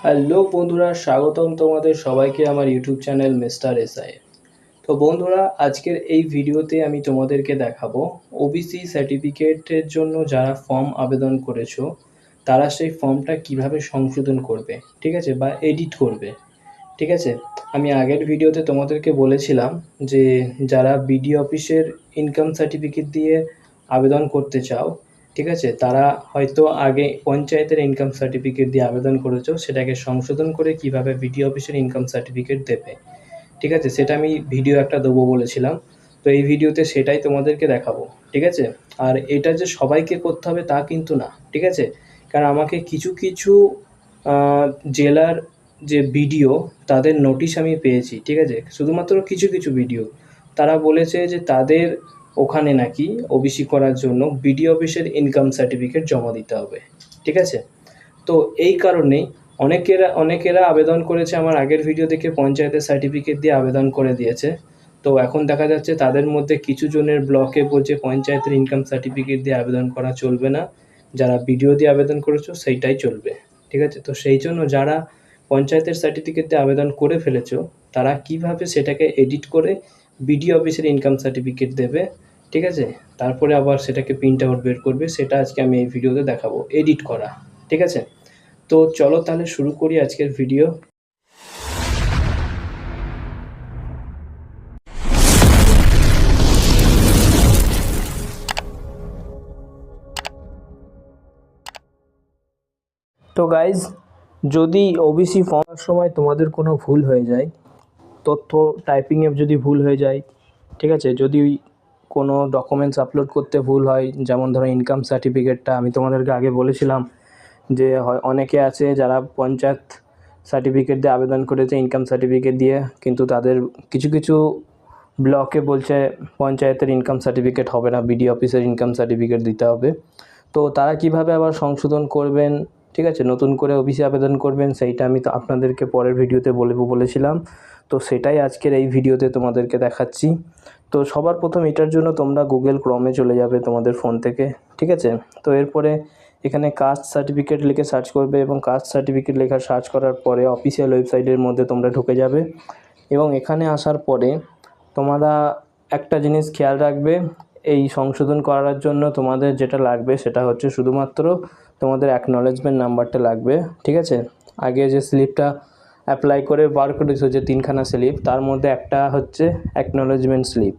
Hello বন্ধুরা, স্বাগতম তোমাদের সবাইকে আমার ইউটিউব চ্যানেল মিস্টার এসআই। তো বন্ধুরা, আজকের এই ভিডিওতে আমি তোমাদেরকে দেখাবো ওবিসি সার্টিফিকেটের জন্য যারা ফর্ম আবেদন করেছো তারা সেই ফর্মটা কিভাবে সংশোধন করবে, ঠিক আছে, বা এডিট করবে। ঠিক আছে, আমি আগের ভিডিওতে তোমাদেরকে বলেছিলাম যে যারা বিডিও অফিসের ইনকাম সার্টিফিকেট দিয়ে আবেদন করতে চাও, ঠিক আছে, তারা হয়তো আগে পঞ্চায়েতের ইনকাম সার্টিফিকেট দিয়ে আবেদন করেছো, সেটাকে সংশোধন করে কিভাবে বিডিও অফিসের ইনকাম সার্টিফিকেট দেবে। ঠিক আছে, সেটা আমি ভিডিও একটা দেবো বলেছিলাম। তো এই ভিডিওতে সেটাই তোমাদেরকে দেখাবো। ঠিক আছে, আর এটা যে সবাইকে করতে হবে তা কিন্তু না, ঠিক আছে, কারণ আমাকে কিছু কিছু জেলার যে বিডিও তাদের নোটিশ আমি পেয়েছি, ঠিক আছে, শুধুমাত্র কিছু কিছু বিডিও তারা বলেছে যে তাদের ওখানে নাকি ওবিসি করার জন্য বিডিও অফিসের ইনকাম সার্টিফিকেট জমা দিতে হবে। ঠিক আছে, তো এই কারণেই অনেকেরা আবেদন করেছে, আমার আগের ভিডিও দেখে পঞ্চায়েতের সার্টিফিকেট দিয়ে আবেদন করে দিয়েছে। তো এখন দেখা যাচ্ছে তাদের মধ্যে কিছু জনের ব্লকে বলছে পঞ্চায়েতের ইনকাম সার্টিফিকেট দিয়ে আবেদন করা চলবে না, যারা বিডিও দিয়ে আবেদন করেছো সেইটাই চলবে। ঠিক আছে, তো সেই জন্য যারা পঞ্চায়েতের সার্টিফিকেট দিয়ে আবেদন করে ফেলেছো তারা কিভাবে সেটাকে এডিট করে বিডিও অফিসের ইনকাম সার্টিফিকেট দেবে, ঠিক আছে, তারপরে আবার সেটাকে প্রিন্ট আউট বের করবে, সেটা আজকে আমি এই ভিডিওতে দেখাবো এডিট করা। ঠিক আছে, তো চলো তাহলে শুরু করি আজকের ভিডিও। তো গাইজ, যদি ওবিসি ফর্মের সময় তোমাদের কোনো ভুল হয়ে যায়, তথ্য টাইপিংয়ে যদি ভুল হয়ে যায়, ঠিক আছে, যদি কোনো ডকুমেন্টস আপলোড করতে ভুল হয়, যেমন ধরো ইনকাম সার্টিফিকেটটা আমি তোমাদেরকে আগে বলেছিলাম যে হয় অনেকে আছে যারা পঞ্চায়েত সার্টিফিকেট দিয়ে আবেদন করেছে ইনকাম সার্টিফিকেট দিয়ে, কিন্তু তাদের কিছু কিছু ব্লকে বলছে পঞ্চায়েতের ইনকাম সার্টিফিকেট হবে না, বিডিও অফিসের ইনকাম সার্টিফিকেট দিতে হবে। তো তারা কিভাবে আবার সংশোধন করবেন, ঠিক আছে, নতুন করে ওবিসি আবেদন করবেন, সেইটা আমি তো আপনাদেরকে পরের ভিডিওতে বলেছিলাম। তো সেটাই আজকের এই ভিডিওতে তোমাদেরকে দেখাচ্ছি। তো সবার প্রথম এটার জন্য তোমরা গুগল ক্রমে চলে যাবে তোমাদের ফোন থেকে, ঠিক আছে। তো এরপরে এখানে কাস্ট সার্টিফিকেট লিখে সার্চ করবে, এবং কাস্ট সার্টিফিকেট লেখা সার্চ করার পরে অফিসিয়াল ওয়েবসাইটের মধ্যে তোমরা ঢুকে যাবে। এবং এখানে আসার পরে তোমরা একটা জিনিস খেয়াল রাখবে, এই সংশোধন করার জন্য তোমাদের যেটা লাগবে সেটা হচ্ছে শুধুমাত্র তোমাদের অ্যাকনলেজমেন্ট নাম্বারটা লাগবে। ঠিক আছে, আগে যে স্লিপটা অ্যাপ্লাই করে বার করেছো যে 3খানা স্লিপ, তার মধ্যে একটা হচ্ছে অ্যাকনলেজমেন্ট স্লিপ।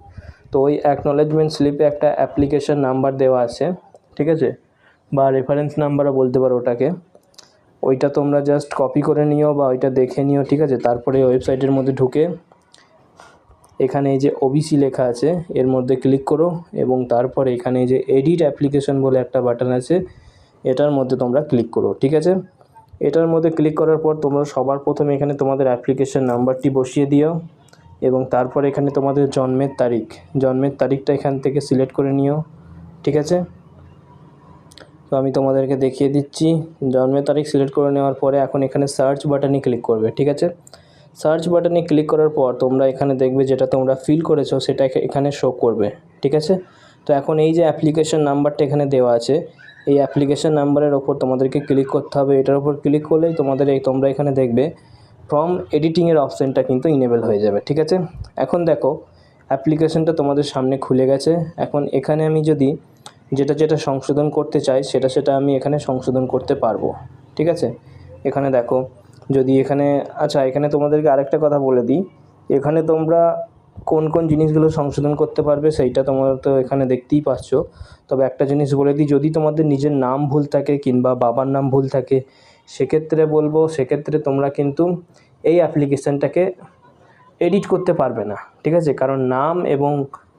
তো ওই অ্যাকনলেজমেন্ট স্লিপে একটা অ্যাপ্লিকেশন নাম্বার দেওয়া আছে, ঠিক আছে, বা রেফারেন্স নাম্বারও বলতে পারো ওটাকে। ওইটা তোমরা জাস্ট কপি করে নিও বা ওইটা দেখে নিও, ঠিক আছে। তারপরে ওয়েবসাইটের মধ্যে ঢুকে এখানে এই যে ওবিসি লেখা আছে এর মধ্যে ক্লিক করো, এবং তারপরে এখানে এই যে এডিট অ্যাপ্লিকেশন বলে একটা বাটন আছে, এটার মধ্যে তোমরা ক্লিক করো। ঠিক আছে, এটার মধ্যে ক্লিক করার পর তোমরা সবার প্রথমে এখানে তোমাদের অ্যাপ্লিকেশন নাম্বারটি বসিয়ে দিও, এবং তারপরে এখানে তোমাদের জন্মের তারিখটা এখান থেকে সিলেক্ট করে নিও। ঠিক আছে, তো আমি তোমাদেরকে দেখিয়ে দিচ্ছি। জন্মের তারিখ সিলেক্ট করে নেওয়ার পরে এখন এখানে সার্চ বাটনে ক্লিক করবে। ঠিক আছে, সার্চ বাটনে ক্লিক করার পর তোমরা এখানে দেখবে যেটা তোমরা ফিল করেছো সেটা এখানে শো করবে। ঠিক আছে, তো এখন এই যে অ্যাপ্লিকেশন নাম্বারটা এখানে দেওয়া আছে, এই অ্যাপ্লিকেশন নাম্বারের ওপর তোমাদেরকে ক্লিক করতে হবে। এটার উপর ক্লিক করলেই তোমরা এখানে দেখবে ফর্ম এডিটিংয়ের অপশানটা কিন্তু ইনেবল হয়ে যাবে। ঠিক আছে, এখন দেখো অ্যাপ্লিকেশনটা তোমাদের সামনে খুলে গেছে। এখন এখানে আমি যদি যেটা সংশোধন করতে চাই সেটা আমি এখানে সংশোধন করতে পারবো। ঠিক আছে, এখানে দেখো, যদি এখানে এখানে তোমাদেরকে আরেকটা কথা বলে দিই, এখানে তোমরা কোন কোন জিনিসগুলো সংশোধন করতে পারবে সেইটা তোমরা তো এখানে দেখতেই পাচ্ছ। তবে একটা জিনিস বলে দিই, যদি তোমাদের নিজের নাম ভুল থাকে কিংবা বাবার নাম ভুল থাকে, সেক্ষেত্রে তোমরা কিন্তু এই অ্যাপ্লিকেশানটাকে এডিট করতে পারবে না। ঠিক আছে, কারণ নাম এবং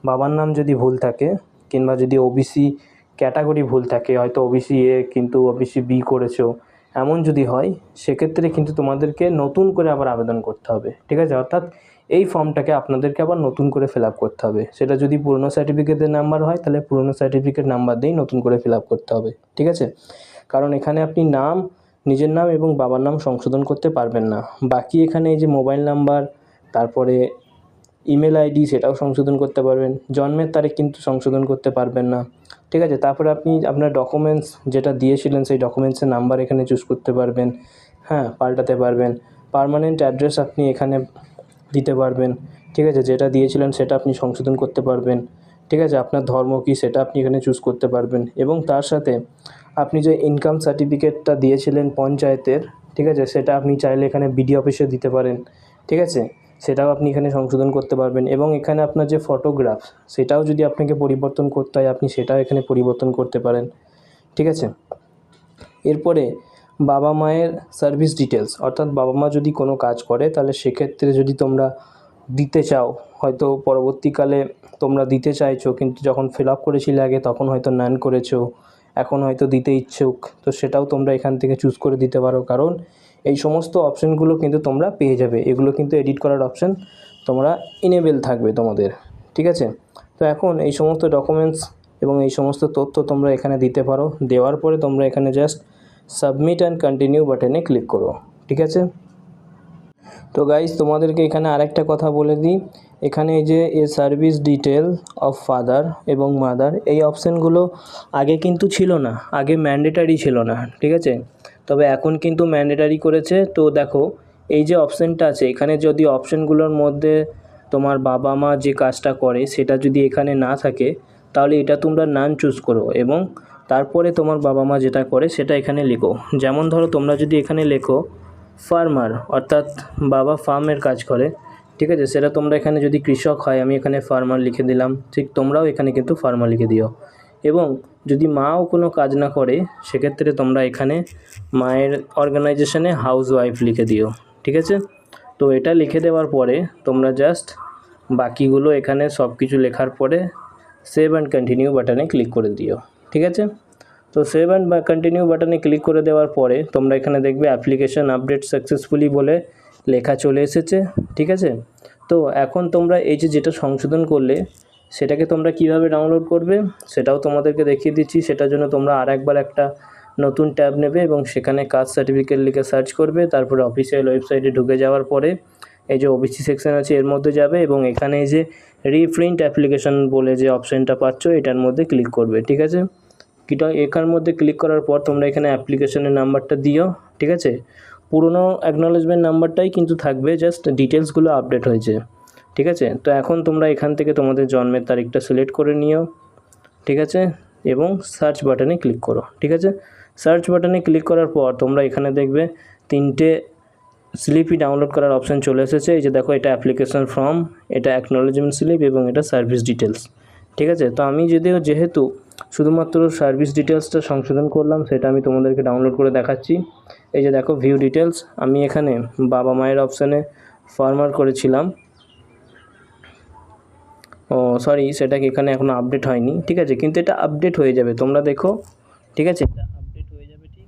বাবার নাম যদি ভুল থাকে, কিংবা যদি ওবিসি ক্যাটাগরি ভুল থাকে, হয়তো ওবিসি এ কিন্তু ওবিসি বি করেছো, এমন যদি হয়, সেক্ষেত্রে কিন্তু তোমাদেরকে নতুন করে আবার আবেদন করতে হবে। ঠিক আছে, অর্থাৎ এই ফর্মটাকে আপনাদেরকে আবার নতুন করে ফিল আপ করতে হবে। সেটা যদি পুরনো সার্টিফিকেটের নাম্বার হয় তাহলে পুরনো সার্টিফিকেট নাম্বার দিয়েই নতুন করে ফিল আপ করতে হবে। ঠিক আছে, কারণ এখানে আপনি নিজের নাম এবং বাবার নাম সংশোধন করতে পারবেন না। বাকি এখানে এই যে মোবাইল নাম্বার, তারপরে ইমেল আইডি, সেটাও সংশোধন করতে পারবেন, জন্মের তারিখ কিন্তু সংশোধন করতে পারবেন না। ঠিক আছে, তারপরে আপনি আপনার ডকুমেন্টস যেটা দিয়েছিলেন সেই ডকুমেন্টসের নাম্বার এখানে চুজ করতে পারবেন। হ্যাঁ পাল্টাতে পারবেন। পার্মানেন্ট অ্যাড্রেস আপনি এখানে দিতে পারবেন, ঠিক আছে, যেটা দিয়েছিলেন সেটা আপনি সংশোধন করতে পারবেন, ঠিক আছে, আপনার ধর্ম কী সেটা আপনি এখানে চুজ করতে পারবেন। এবং তার সাথে আপনি যে ইনকাম সার্টিফিকেটটা দিয়েছিলেন পঞ্চায়েতের, ঠিক আছে, সেটা আপনি চাইলে এখানে বিডিও অফিসে দিতে পারেন, ঠিক আছে, সেটাও আপনি এখানে সংশোধন করতে পারবেন। এবং এখানে আপনার যে ফটোগ্রাফ সেটাও যদি আপনাকে পরিবর্তন করতে হয় আপনি সেটাও এখানে পরিবর্তন করতে পারেন, ঠিক আছে। এরপরে বাবা মায়ের সার্ভিস ডিটেলস, অর্থাৎ বাবা মা যদি কোনো কাজ করে তাহলে সেক্ষেত্রে যদি তোমরা দিতে চাও, হয়তো পরবর্তীকালে তোমরা দিতে চাইছো কিন্তু যখন ফিল আপ করেছিলে আগে তখন হয়তো নান করেছো, এখন হয়তো দিতে ইচ্ছুক, তো সেটাও তোমরা এখান থেকে চুজ করে দিতে পারো, কারণ এই সমস্ত অপশানগুলো কিন্তু তোমরা পেয়ে যাবে। এগুলো কিন্তু এডিট করার অপশান তোমরা ইনেবেল থাকবে তোমাদের, ঠিক আছে। তো এখন এই সমস্ত ডকুমেন্টস এবং এই সমস্ত তথ্য তোমরা এখানে দিতে পারো। দেওয়ার পরে তোমরা এখানে জাস্ট সাবমিট অ্যান্ড কন্টিনিউ বাটনে ক্লিক করো, ঠিক আছে। তো গাইজ তোমাদেরকে এখানে আরেকটা কথা বলে দিই, এখানে এই যে a service detail of father এবং মাদার এই অপশানগুলো আগে কিন্তু ছিল না, আগে ম্যান্ডেটারি ছিল না, ঠিক আছে, তবে এখন কিন্তু ম্যান্ডেটারি করেছে। তো দেখো এই যে অপশানটা আছে এখানে যদি অপশানগুলোর মধ্যে তোমার বাবা মা যে কাজটা করে সেটা যদি এখানে না থাকে তাহলে এটা তোমরা নান চুজ করো এবং তারপরে তোমার বাবা মা যেটা করে সেটা এখানে লেখো। যেমন ধরো তোমরা যদি এখানে লেখো ফার্মার, অর্থাৎ বাবা ফার্মের কাজ করে, ঠিক আছে, সেটা তোমরা এখানে যদি কৃষক হয় আমি এখানে ফার্মার লিখে দিলাম, ঠিক তোমরাও এখানে কিন্তু ফার্মার লিখে দিও। এবং যদি মাও কোনো কাজ না করে সেক্ষেত্রে তোমরা এখানে মায়ের অর্গানাইজেশনে হাউস ওয়াইফ লিখে দিও, ঠিক আছে। তো এটা লিখে দেওয়ার পরে তোমরা জাস্ট বাকিগুলো এখানে সব কিছু লেখার পরে সেভ অ্যান্ড কন্টিনিউ বাটনে ক্লিক করে দিও, ঠিক আছে। তো সেভ অ্যান্ড কন্টিনিউ বাটনে ক্লিক করে দেওয়ার পরে তোমরা এখানে দেখবে অ্যাপ্লিকেশন আপডেট সাকসেসফুলি বলে লেখা চলে এসেছে, ঠিক আছে। তো এখন তোমরা এই যে যেটা সংশোধন করলে সেটাকে তোমরা কিভাবে ডাউনলোড করবে সেটাও তোমাদেরকে দেখিয়ে দিচ্ছি। সেটার জন্য তোমরা আরেকবার একটা নতুন ট্যাব নেবে এবং সেখানে কাস্ট সার্টিফিকেট লিখে সার্চ করবে, তারপরে অফিসিয়াল ওয়েবসাইটে ঢুকে যাওয়ার পরে এই যে ওবিসি সেকশন আছে এর মধ্যে যাবে এবং এখানে এই যে রিপ্রিন্ট অ্যাপ্লিকেশন বলে যে অপশানটা পাচ্ছ এটার মধ্যে ক্লিক করবে, ঠিক আছে। কিটা এখান মধ্যে ক্লিক করার পর তোমরা এখানে অ্যাপ্লিকেশনের নাম্বারটা দিও, ঠিক আছে। পুরনো অ্যাকনলেজমেন্ট নাম্বারটাই কিন্তু থাকবে, জাস্ট ডিটেলসগুলো আপডেট হয়েছে, ঠিক আছে। তো এখন তোমরা এখান থেকে তোমাদের জন্মের তারিখটা সিলেক্ট করে নিও, ঠিক আছে, এবং সার্চ বাটনে ক্লিক করো, ঠিক আছে। সার্চ বাটনে ক্লিক করার পর তোমরা এখানে দেখবে তিনটে স্লিপই ডাউনলোড করার অপশান চলে এসেছে। এই যে দেখো এটা অ্যাপ্লিকেশন ফর্ম, এটা অ্যাকনলেজমেন্ট স্লিপ এবং এটা সার্ভিস ডিটেলস, ঠিক আছে। তো আমি যেহেতু শুধুমাত্র সার্ভিস ডিটেলসটা সংশোধন করলাম সেটা আমি তোমাদেরকে ডাউনলোড করে দেখাচ্ছি। এই যে দেখো ভিউ ডিটেলস, আমি এখানে বাবা মায়ের অপশানে ফার্মার করেছিলাম, ও সরি সেটাকে এখানে এখনও আপডেট হয়নি, ঠিক আছে, কিন্তু এটা আপডেট হয়ে যাবে তোমরা দেখো, ঠিক আছে, এটা আপডেট হয়ে যাবে, ঠিক,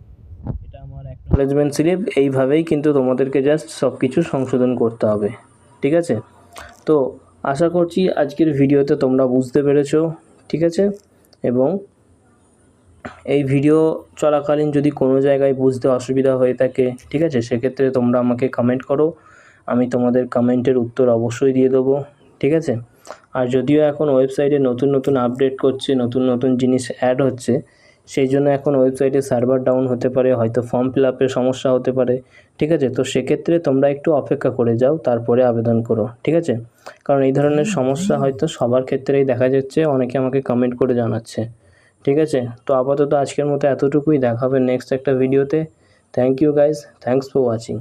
এটা আমার অ্যাকনলেজমেন্ট স্লিপ। এইভাবেই কিন্তু তোমাদেরকে জাস্ট সব কিছু সংশোধন করতে হবে, ঠিক আছে। তো আশা করছি আজকের ভিডিওতে তোমরা বুঝতে পেরেছো, ঠিক আছে। এবং এই ভিডিও চলাকালীন যদি কোনো জায়গায় বুঝতে অসুবিধা হয়ে থাকে, ঠিক আছে, সেক্ষেত্রে তোমরা আমাকে কমেন্ট করো, আমি তোমাদের কমেন্টের উত্তর অবশ্যই দিয়ে দেবো, ঠিক আছে। আর যদিও এখন ওয়েবসাইটে নতুন নতুন আপডেট করছে, নতুন নতুন জিনিস অ্যাড হচ্ছে, সেই জন্য এখন ওয়েবসাইটে সার্ভার ডাউন হতে পারে, হয়তো ফর্ম ফিল আপের সমস্যা হতে পারে, ঠিক আছে। তো সেক্ষেত্রে তোমরা একটু অপেক্ষা করে যাও, তারপরে আবেদন করো, ঠিক আছে, কারণ এই ধরনের সমস্যা হয়তো সবার ক্ষেত্রেই দেখা যাচ্ছে, অনেকে আমাকে কমেন্ট করে জানাচ্ছে, ঠিক আছে। তো আপাতত আজকের মতো এতটুকুই, দেখা হবে নেক্সট একটা ভিডিওতে। Thank you guys, thanks for watching.